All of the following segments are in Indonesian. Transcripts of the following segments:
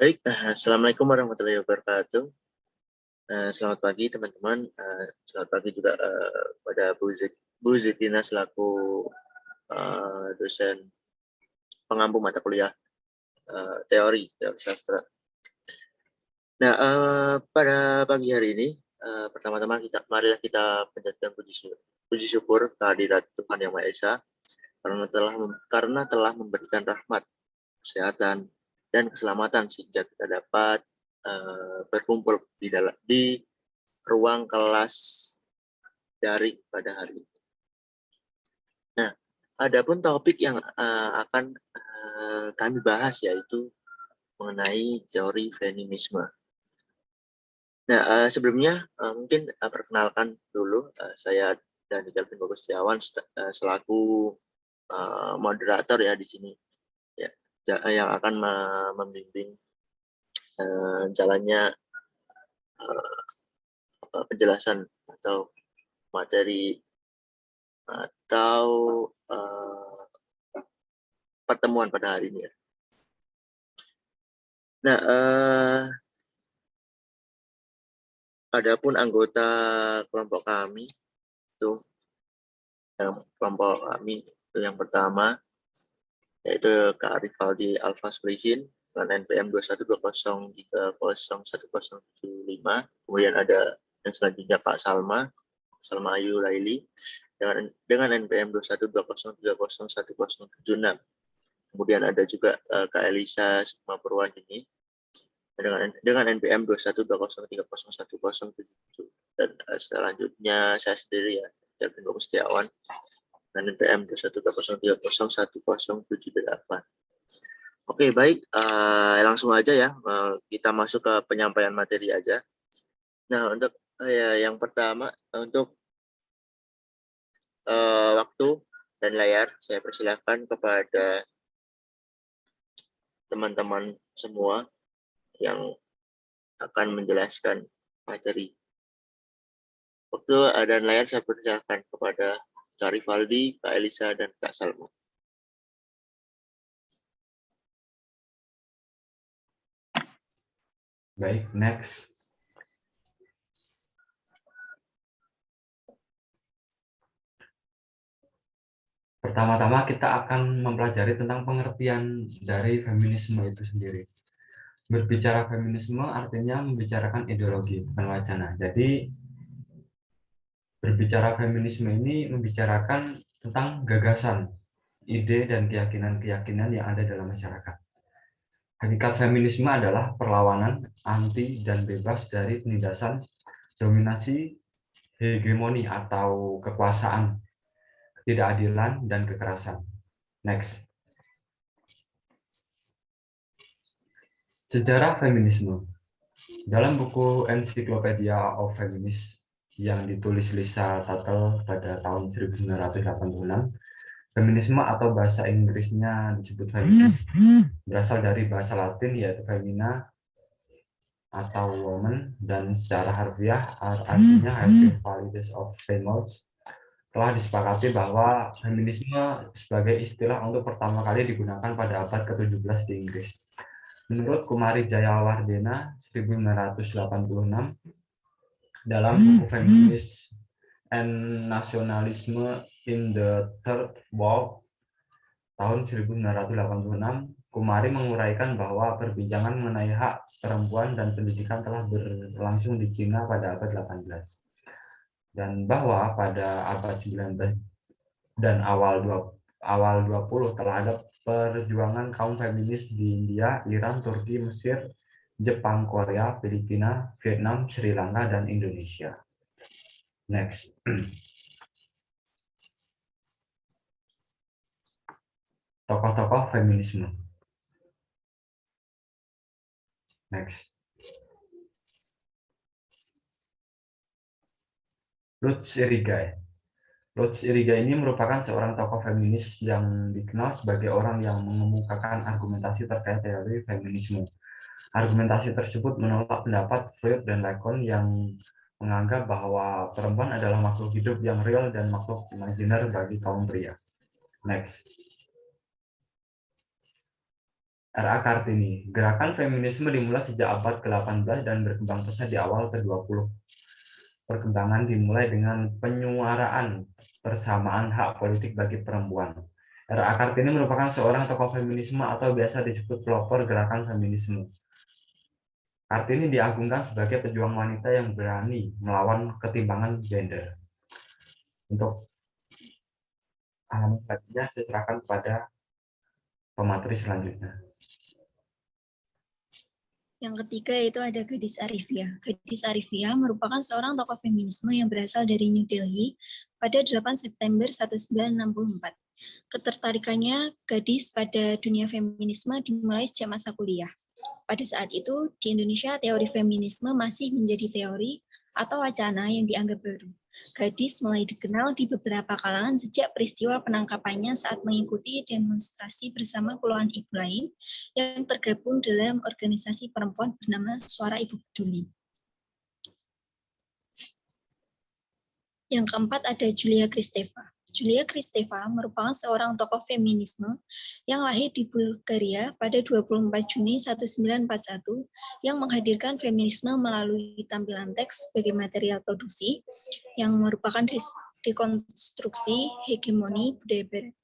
Baik, Assalamualaikum warahmatullahi wabarakatuh. Selamat pagi teman-teman. Selamat pagi juga pada Bu Zidina selaku dosen pengampu mata kuliah teori sastra. Nah, pada pagi hari ini, pertama-tama marilah kita panjatkan puji syukur kehadirat Tuhan Yang Maha Esa karena telah memberikan rahmat, kesehatan, dan keselamatan sehingga kita dapat berkumpul di ruang kelas daring pada hari ini. Nah, adapun topik yang akan kami bahas yaitu mengenai teori feminisme. Nah, sebelumnya mungkin perkenalkan dulu saya dan Kelvin Bagustiawan selaku moderator ya di sini ya, yang akan membimbing jalannya penjelasan atau materi atau pertemuan pada hari ini. Nah, adapun anggota kelompok kami itu yang pertama yaitu Kak Rivaldi Alfa Sulihin dengan NPM 21203011075. Kemudian ada yang selanjutnya Kak Salma Ayu Laili dengan NPM 21203011076. Kemudian ada juga Kak Elisa Sukma Purwandini dengan NPM 21203011077. Dan selanjutnya saya sendiri ya, Kelvin Bagustiawan dengan NPM 21203011078. Oke, baik, langsung aja ya, kita masuk ke penyampaian materi aja. Nah, untuk yang pertama, untuk waktu dan layar, saya persilakan kepada teman-teman semua yang akan menjelaskan materi. Waktu dan layar saya persilakan kepada Kak Rivaldi, Kak Elisa, dan Kak Salma. Baik, next. Pertama-tama kita akan mempelajari tentang pengertian dari feminisme itu sendiri. Berbicara feminisme artinya membicarakan ideologi, bukan wacana. Jadi, berbicara feminisme ini membicarakan tentang gagasan, ide, dan keyakinan-keyakinan yang ada dalam masyarakat. Hakikat feminisme adalah perlawanan, anti, dan bebas dari penindasan, dominasi, hegemoni atau kekuasaan, ketidakadilan, dan kekerasan. Next. Sejarah feminisme. Dalam buku Encyclopedia of Feminist yang ditulis Lisa Tuttle pada tahun 1986, feminisme atau bahasa Inggrisnya disebut feminis, berasal dari bahasa Latin yaitu femina atau woman, dan secara harfiah artinya having qualities of females. Telah disepakati bahwa feminisme sebagai istilah untuk pertama kali digunakan pada abad ke-17 di Inggris. Menurut Kumari Jayawardena 1986, dalam buku Feminism and Nationalism in the Third World tahun 1986, Kumari menguraikan bahwa perbincangan mengenai hak perempuan dan pendidikan telah berlangsung di Cina pada abad 18. Dan bahwa pada abad 19 dan awal 20 telah ada perjuangan kaum feminis di India, Iran, Turki, Mesir, Jepang, Korea, Filipina, Vietnam, Sri Lanka, dan Indonesia. Next. Tokoh-tokoh feminisme. Next. Ruth Irigaray. Ruth Irigaray ini merupakan seorang tokoh feminis yang dikenal sebagai orang yang mengemukakan argumentasi terkait teori feminisme. Argumentasi tersebut menolak pendapat Freud dan Lacan yang menganggap bahwa perempuan adalah makhluk hidup yang real dan makhluk imajiner bagi kaum pria. Next. R.A. Kartini. Gerakan feminisme dimulai sejak abad ke-18 dan berkembang pesat di awal ke-20. Perkembangan dimulai dengan penyuaraan persamaan hak politik bagi perempuan. R.A. Kartini merupakan seorang tokoh feminisme atau biasa disebut pelopor gerakan feminisme. Kartini diagungkan sebagai pejuang wanita yang berani melawan ketimpangan gender. Untuk halaman selanjutnya saya serahkan kepada pemateri selanjutnya. Yang ketiga yaitu ada Gadis Arifia. Gadis Arifia merupakan seorang tokoh feminisme yang berasal dari New Delhi pada 8 September 1964. Ketertarikannya gadis pada dunia feminisme dimulai sejak masa kuliah. Pada saat itu, di Indonesia teori feminisme masih menjadi teori atau wacana yang dianggap baru. Gadis mulai dikenal di beberapa kalangan sejak peristiwa penangkapannya saat mengikuti demonstrasi bersama puluhan ibu lain yang tergabung dalam organisasi perempuan bernama Suara Ibu Peduli. Yang keempat ada Julia Kristeva. Julia Kristeva merupakan seorang tokoh feminisme yang lahir di Bulgaria pada 24 Juni 1941 yang menghadirkan feminisme melalui tampilan teks sebagai material produksi yang merupakan dekonstruksi hegemoni budaya barat.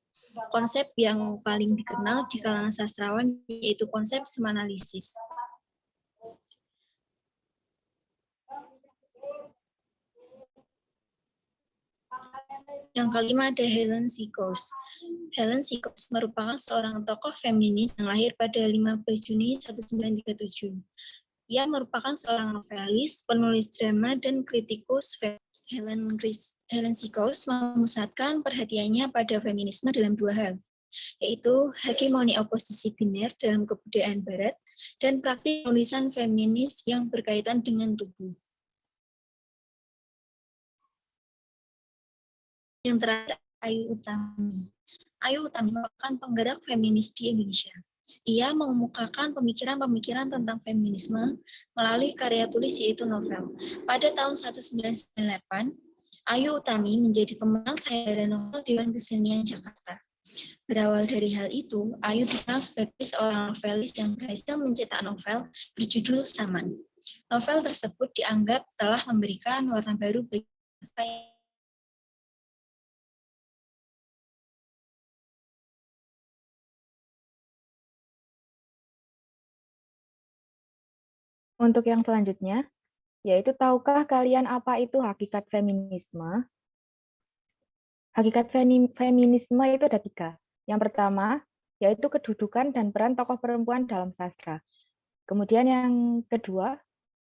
Konsep yang paling dikenal di kalangan sastrawan yaitu konsep semanalisis. Yang kelima ada Helen Sikos. Helen Sikos merupakan seorang tokoh feminis yang lahir pada 15 Juni 1937. Ia merupakan seorang novelis, penulis drama, dan kritikus feminis. Helen Sikos memusatkan perhatiannya pada feminisme dalam dua hal, yaitu hegemoni oposisi biner dalam kebudayaan barat dan praktik penulisan feminis yang berkaitan dengan tubuh. Yang terakhir, Ayu Utami. Ayu Utami merupakan penggerak feminis di Indonesia. Ia mengemukakan pemikiran-pemikiran tentang feminisme melalui karya tulis yaitu novel. Pada tahun 1998, Ayu Utami menjadi pemenang sayembara novel Dewan Kesenian Jakarta. Berawal dari hal itu, Ayu dikenal sebagai seorang novelis yang berhasil mencetak novel berjudul Saman. Novel tersebut dianggap telah memberikan warna baru bagi sastra. Untuk yang selanjutnya, yaitu tahukah kalian apa itu hakikat feminisme? Hakikat feminisme itu ada 3. Yang pertama, yaitu kedudukan dan peran tokoh perempuan dalam sastra. Kemudian yang kedua,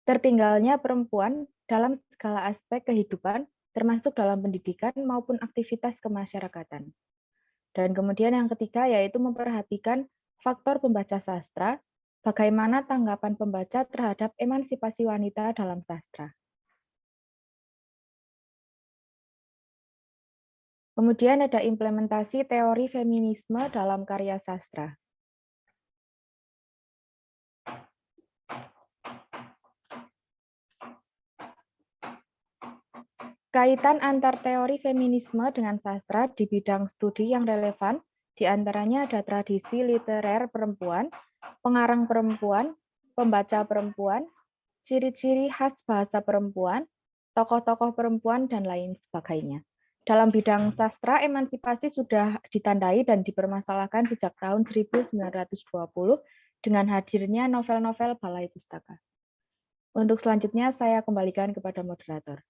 tertinggalnya perempuan dalam segala aspek kehidupan, termasuk dalam pendidikan maupun aktivitas kemasyarakatan. Dan kemudian yang ketiga, yaitu memperhatikan faktor pembaca sastra, bagaimana tanggapan pembaca terhadap emansipasi wanita dalam sastra. Kemudian ada implementasi teori feminisme dalam karya sastra. Kaitan antar teori feminisme dengan sastra di bidang studi yang relevan, diantaranya ada tradisi literer perempuan, pengarang perempuan, pembaca perempuan, ciri-ciri khas bahasa perempuan, tokoh-tokoh perempuan, dan lain sebagainya. Dalam bidang sastra, emansipasi sudah ditandai dan dipermasalahkan sejak tahun 1920 dengan hadirnya novel-novel Balai Pustaka. Untuk selanjutnya, saya kembalikan kepada moderator.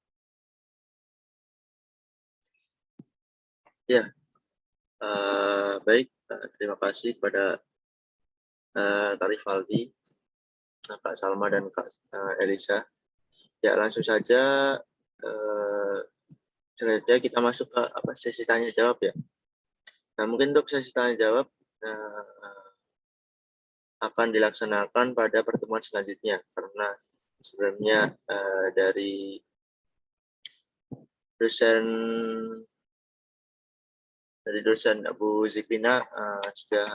Ya, baik. Terima kasih kepada Kak Rivaldi, Kak Salma, dan Kak Elisa. Ya, langsung saja selanjutnya kita masuk ke sesi tanya jawab ya. Nah, mungkin untuk sesi tanya jawab akan dilaksanakan pada pertemuan selanjutnya karena sebenarnya dari dosen Bu Zikrina sudah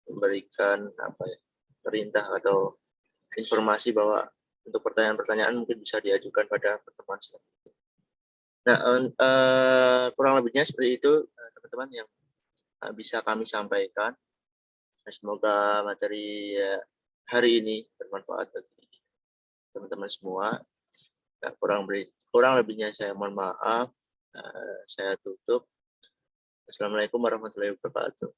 memberikan perintah atau informasi bahwa untuk pertanyaan-pertanyaan mungkin bisa diajukan pada pertemuan selanjutnya. Nah, kurang lebihnya seperti itu teman-teman yang bisa kami sampaikan. Semoga materi hari ini bermanfaat bagi teman-teman semua. Nah, kurang lebihnya saya mohon maaf. Saya tutup. Assalamualaikum warahmatullahi wabarakatuh.